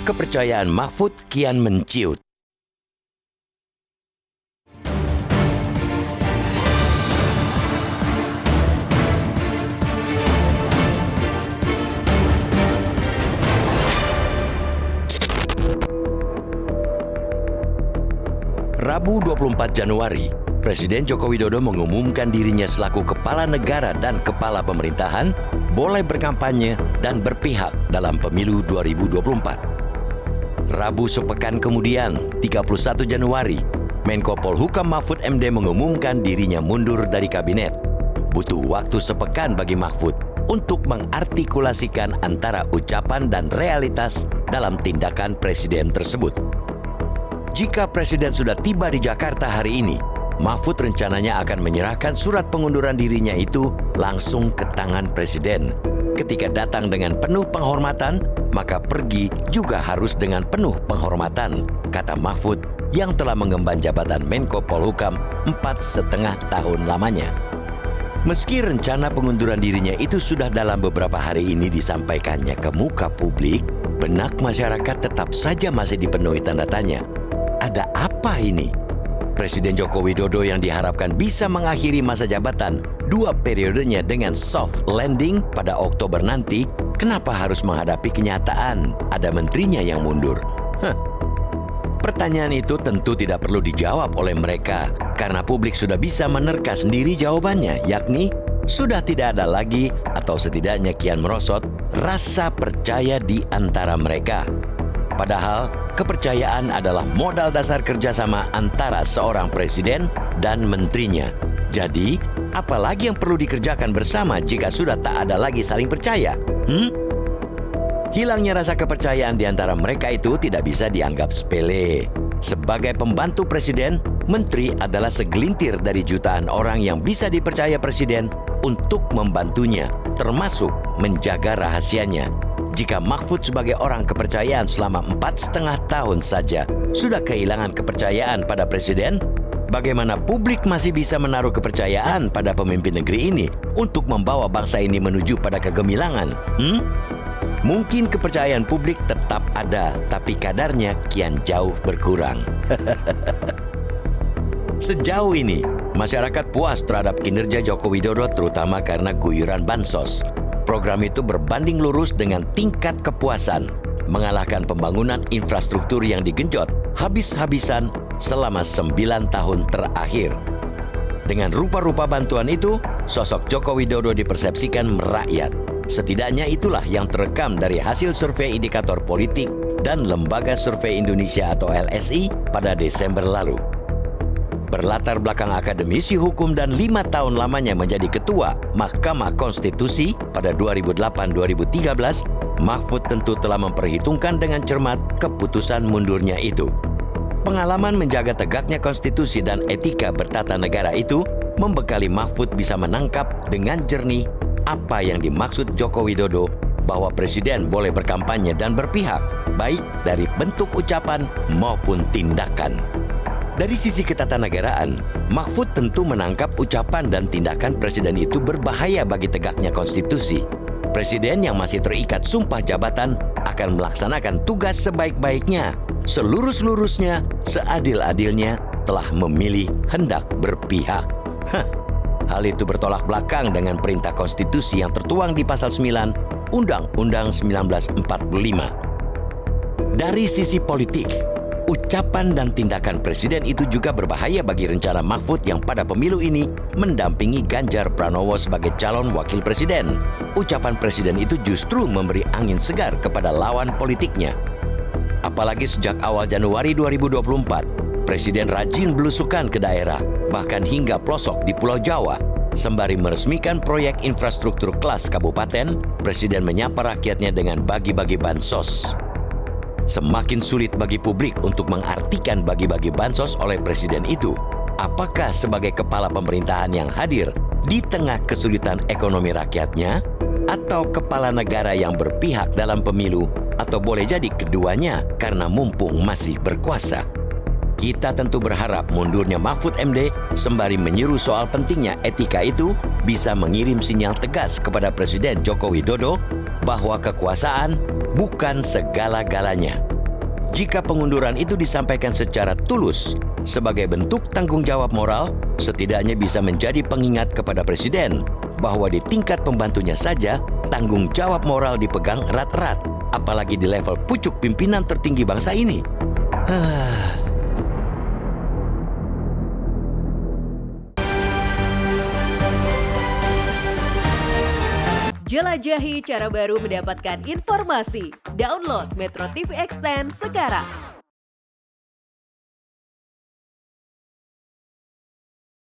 kepercayaan Mahfud kian menciut. Rabu 24 Januari, Presiden Joko Widodo mengumumkan dirinya selaku kepala negara dan kepala pemerintahan boleh berkampanye dan berpihak dalam pemilu 2024. Rabu sepekan kemudian, 31 Januari, Menko Polhukam Mahfud MD mengumumkan dirinya mundur dari kabinet. Butuh waktu sepekan bagi Mahfud untuk mengartikulasikan antara ucapan dan realitas dalam tindakan Presiden tersebut. Jika Presiden sudah tiba di Jakarta hari ini, Mahfud rencananya akan menyerahkan surat pengunduran dirinya itu langsung ke tangan Presiden. Ketika datang dengan penuh penghormatan, maka pergi juga harus dengan penuh penghormatan, kata Mahfud yang telah mengemban jabatan Menko Polhukam 4,5 tahun lamanya. Meski rencana pengunduran dirinya itu sudah dalam beberapa hari ini disampaikannya ke muka publik, benak masyarakat tetap saja masih dipenuhi tanda tanya. Ada apa ini? Presiden Joko Widodo yang diharapkan bisa mengakhiri masa jabatan 2 periodenya dengan soft landing pada Oktober nanti, kenapa harus menghadapi kenyataan ada menterinya yang mundur? Pertanyaan itu tentu tidak perlu dijawab oleh mereka karena publik sudah bisa menerka sendiri jawabannya, yakni sudah tidak ada lagi atau setidaknya kian merosot rasa percaya di antara mereka. Padahal, kepercayaan adalah modal dasar kerjasama antara seorang presiden dan menterinya. Jadi, apalagi yang perlu dikerjakan bersama jika sudah tak ada lagi saling percaya? Hilangnya rasa kepercayaan di antara mereka itu tidak bisa dianggap sepele. Sebagai pembantu presiden, menteri adalah segelintir dari jutaan orang yang bisa dipercaya presiden untuk membantunya, termasuk menjaga rahasianya. Jika Mahfud sebagai orang kepercayaan selama 4,5 tahun saja sudah kehilangan kepercayaan pada presiden, bagaimana publik masih bisa menaruh kepercayaan pada pemimpin negeri ini untuk membawa bangsa ini menuju pada kegemilangan? Mungkin kepercayaan publik tetap ada, tapi kadarnya kian jauh berkurang. Sejauh ini, masyarakat puas terhadap kinerja Joko Widodo terutama karena guyuran bansos. Program itu berbanding lurus dengan tingkat kepuasan, mengalahkan pembangunan infrastruktur yang digenjot habis-habisan selama 9 tahun terakhir. Dengan rupa-rupa bantuan itu, sosok Joko Widodo dipersepsikan merakyat. Setidaknya itulah yang terekam dari hasil survei indikator politik dan Lembaga Survei Indonesia atau LSI pada Desember lalu. Berlatar belakang akademisi hukum dan 5 tahun lamanya menjadi ketua Mahkamah Konstitusi pada 2008-2013, Mahfud tentu telah memperhitungkan dengan cermat keputusan mundurnya itu. Pengalaman menjaga tegaknya konstitusi dan etika bertata negara itu membekali Mahfud bisa menangkap dengan jernih apa yang dimaksud Joko Widodo bahwa presiden boleh berkampanye dan berpihak, baik dari bentuk ucapan maupun tindakan. Dari sisi ketatanegaraan, Mahfud tentu menangkap ucapan dan tindakan presiden itu berbahaya bagi tegaknya konstitusi. Presiden yang masih terikat sumpah jabatan akan melaksanakan tugas sebaik-baiknya, selurus-lurusnya, seadil-adilnya telah memilih hendak berpihak. Hal itu bertolak belakang dengan perintah konstitusi yang tertuang di pasal 9 Undang-Undang 1945. Dari sisi politik, ucapan dan tindakan presiden itu juga berbahaya bagi rencana Mahfud yang pada pemilu ini mendampingi Ganjar Pranowo sebagai calon wakil presiden. Ucapan presiden itu justru memberi angin segar kepada lawan politiknya. Apalagi sejak awal Januari 2024, presiden rajin belusukan ke daerah, bahkan hingga pelosok di Pulau Jawa. Sembari meresmikan proyek infrastruktur kelas kabupaten, presiden menyapa rakyatnya dengan bagi-bagi bansos. Semakin sulit bagi publik untuk mengartikan bagi-bagi bansos oleh presiden itu. Apakah sebagai kepala pemerintahan yang hadir di tengah kesulitan ekonomi rakyatnya, atau kepala negara yang berpihak dalam pemilu, atau boleh jadi keduanya karena mumpung masih berkuasa? Kita tentu berharap mundurnya Mahfud MD sembari menyeru soal pentingnya etika itu bisa mengirim sinyal tegas kepada Presiden Joko Widodo bahwa kekuasaan bukan segala-galanya. Jika pengunduran itu disampaikan secara tulus sebagai bentuk tanggung jawab moral, setidaknya bisa menjadi pengingat kepada Presiden bahwa di tingkat pembantunya saja tanggung jawab moral dipegang erat-erat, apalagi di level pucuk pimpinan tertinggi bangsa ini. Jelajahi cara baru mendapatkan informasi. Download Metro TV Extend sekarang.